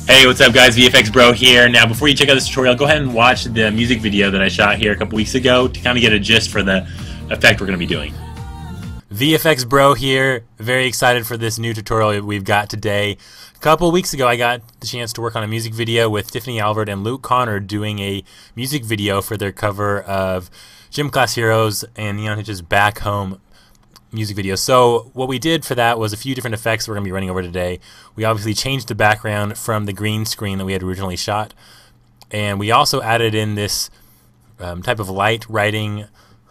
Hey, what's up guys, VFX Bro here. Now before you check out this tutorial, go ahead and watch the music video that I shot here a couple weeks ago to kind of get a gist for the effect we're going to be doing. VFX Bro here, very excited for this new tutorial we've got today. A couple weeks ago I got the chance to work on a music video with Tiffany Albert and Luke Connor doing a music video for their cover of Gym Class Heroes and Neon Hitch's Back Home music video. So what we did for that was a few different effects we're going to be running over today. We obviously changed the background from the green screen that we had originally shot, and we also added in this type of light writing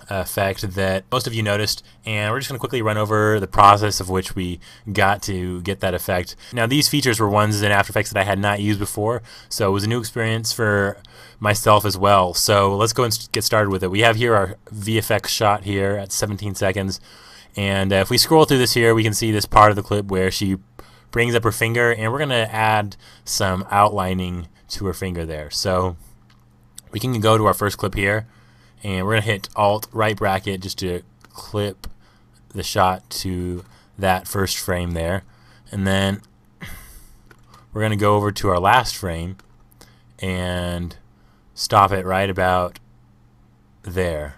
effect that most of you noticed, and we're just going to quickly run over the process of which we got to get that effect. Now these features were ones in After Effects that I had not used before, so it was a new experience for myself as well. So let's go and get started with it. We have here our VFX shot here at 17 seconds. And if we scroll through this here, we can see this part of the clip where she brings up her finger, and we're going to add some outlining to her finger there. So we can go to our first clip here, and we're going to hit Alt right bracket just to clip the shot to that first frame there. And then we're going to go over to our last frame and stop it right about there.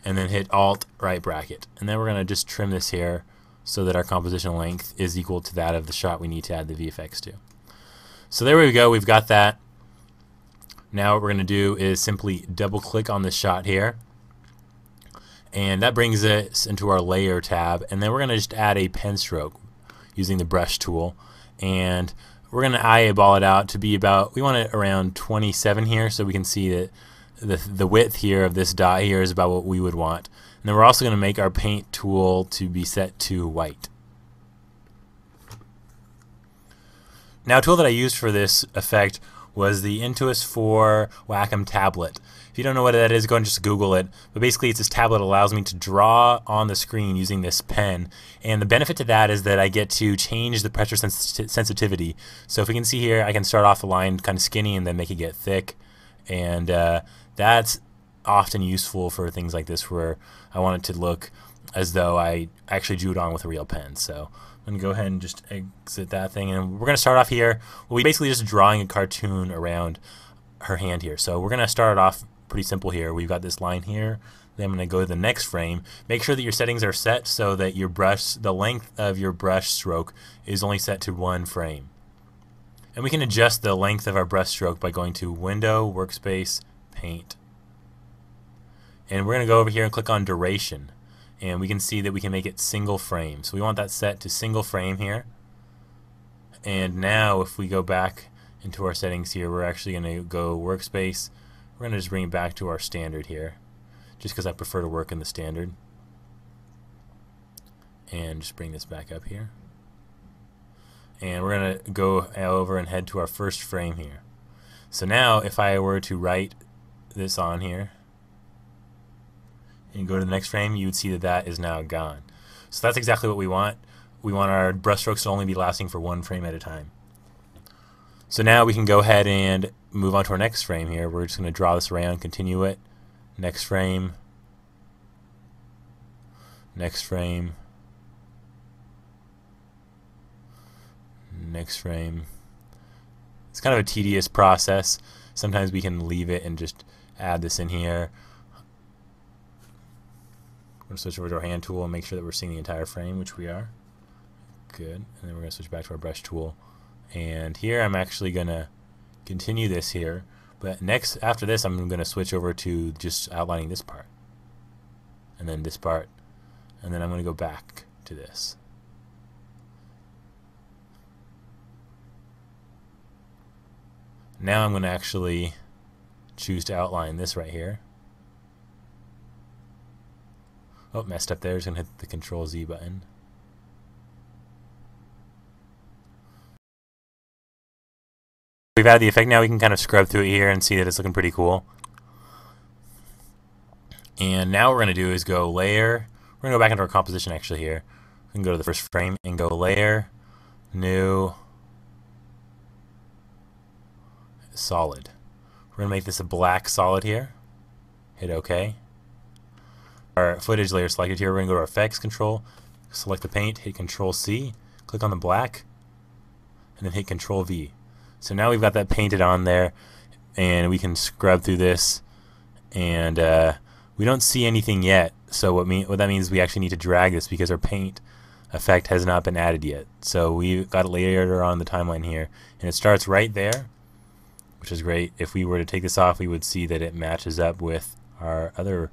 And then hit Alt right bracket, and then we're going to just trim this here so that our composition length is equal to that of the shot we need to add the VFX to. So there we go, we've got that. Now what we're going to do is simply double click on this shot here, and that brings us into our layer tab, and then we're going to just add a pen stroke using the brush tool, and we're going to eyeball it out to be about, we want it around 27 here, so we can see that the width here of this dot here is about what we would want. And then we're also going to make our paint tool to be set to white. Now a tool that I used for this effect was the Intuos 4 Wacom tablet. If you don't know what that is, go and just Google it. But basically it's this tablet that allows me to draw on the screen using this pen. And the benefit to that is that I get to change the pressure sensitivity. So if we can see here, I can start off the line kind of skinny and then make it get thick. And that's often useful for things like this where I want it to look as though I actually drew it on with a real pen. So I'm going to go ahead and just exit that thing, and we're going to start off here. Well, we basically just drawing a cartoon around her hand here. So we're going to start it off pretty simple here. We've got this line here. Then I'm going to go to the next frame. Make sure that your settings are set so that your brush, the length of your brush stroke is only set to one frame. And we can adjust the length of our brush stroke by going to Window, Workspace, Paint. And we're going to go over here and click on Duration. And we can see that we can make it single frame. So we want that set to single frame here. And now if we go back into our settings here, we're actually going to go Workspace. We're going to just bring it back to our standard here, just because I prefer to work in the standard. And just bring this back up here. And we're going to go over and head to our first frame here. So now if I were to write this on here and go to the next frame, you would see that that is now gone. So that's exactly what we want. We want our brush strokes to only be lasting for one frame at a time. So now we can go ahead and move on to our next frame here. We're just going to draw this around, continue it. Next frame. Next frame. Next frame. It's kind of a tedious process. Sometimes we can leave it and just add this in here. We're going to switch over to our hand tool and make sure that we're seeing the entire frame, which we are. Good. And then we're going to switch back to our brush tool. And here I'm actually going to continue this here. But next, after this, I'm going to switch over to just outlining this part. And then this part. And then I'm going to go back to this. Now I'm going to actually choose to outline this right here. Oh, messed up there. Just going to hit the Control Z button. We've added the effect. Now we can kind of scrub through it here and see that it's looking pretty cool. And now what we're going to do is go Layer. We're going to go back into our composition actually here. We can go to the first frame and go Layer, New, Solid. We're going to make this a black solid here. Hit OK. Our footage layer selected here. We're going to go to our effects control, select the paint, hit Control C, click on the black, and then hit Control V. So now we've got that painted on there, and we can scrub through this, and we don't see anything yet. So what that means is we actually need to drag this because our paint effect has not been added yet. So we got it later on the timeline here, and it starts right there, which is great. If we were to take this off, we would see that it matches up with our other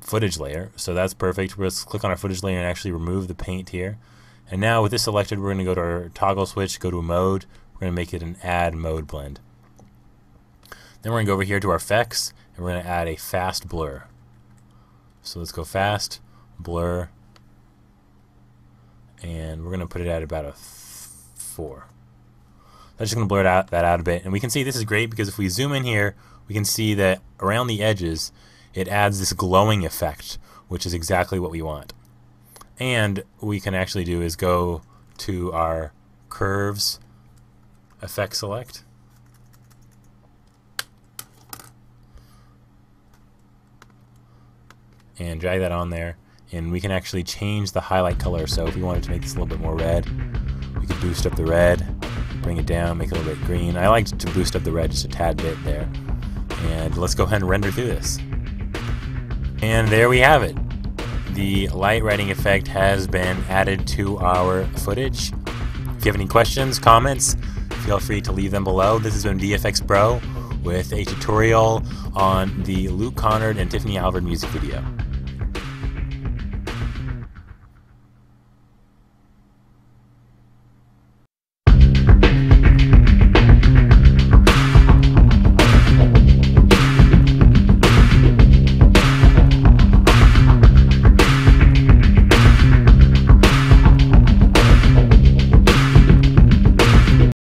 footage layer. So that's perfect. Let's click on our footage layer and actually remove the paint here. And now with this selected, we're going to go to our toggle switch, go to mode. We're going to make it an add mode blend. Then we're going to go over here to our effects, and we're going to add a fast blur. So let's go fast, blur, and we're going to put it at about a 4. That's just going to blur that out a bit. And we can see this is great because if we zoom in here, we can see that around the edges, it adds this glowing effect, which is exactly what we want. And what we can actually do is go to our curves effect select, and drag that on there, and we can actually change the highlight color. So if we wanted to make this a little bit more red, we could boost up the red, bring it down, make it a little bit green. I like to boost up the red just a tad bit there. And let's go ahead and render through this. And there we have it. The light writing effect has been added to our footage. If you have any questions, comments, feel free to leave them below. This has been VFX Bro with a tutorial on the Luke Conard and Tiffany Alvord music video.